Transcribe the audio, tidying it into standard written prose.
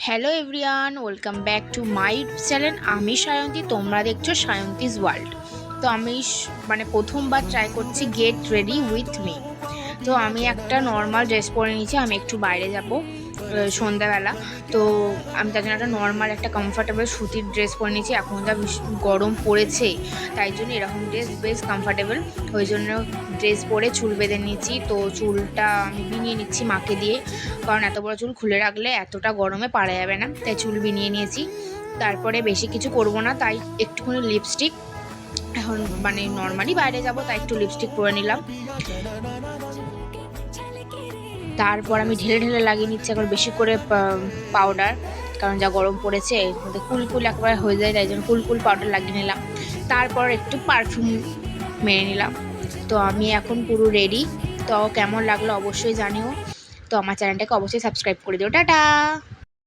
Hello everyone, welcome back to my channel. আমি সায়ন্তী, তোমরা দেখছো সায়ন্তীজ ওয়ার্ল্ড। তো আমি মানে প্রথমবার ট্রাই করছি গেট রেডি উইথ মি। তো আমি একটা নর্মাল ড্রেস পরে নিয়েছি, আমি একটু বাইরে যাব সন্ধ্যাবেলা। তো আমি তার জন্য একটা নর্মাল একটা কমফর্টেবল সুতির ড্রেস পরে নিয়েছি। এখন যা গরম পড়েছে, তাই জন্য এরকম ড্রেস বেশ কমফর্টেবল। ওই জন্য ড্রেস পরে চুল বেঁধে নিয়েছি। তো চুলটা আমি বিনিয়ে নিচ্ছি মাকে দিয়ে, কারণ এত বড় চুল খুলে রাখলে এতটা গরমে পারা যাবে না, তাই চুল বিনিয়ে নিয়েছি। তারপরে বেশি কিছু করব না, তাই একটুখানি লিপস্টিক, এখন মানে নর্মালি বাইরে যাব তাই একটু লিপস্টিক পরে নিলাম। তারপর আমি ঢেলে ঢেলে লাগিয়ে নিচ্ছি এখন বেশি করে পাউডার, কারণ যা গরম পড়েছে এর মধ্যে কুলকুল একবার হয়ে যায়, তাই জন্য কুলকুল পাউডার লাগিয়ে নিলাম। তারপর একটু পারফিউম মেরে নিলাম। তো আমি এখন পুরো রেডি। তো কেমন লাগলো অবশ্যই জানিও। তো আমার চ্যানেলটাকে অবশ্যই সাবস্ক্রাইব করে দিও। টাটা।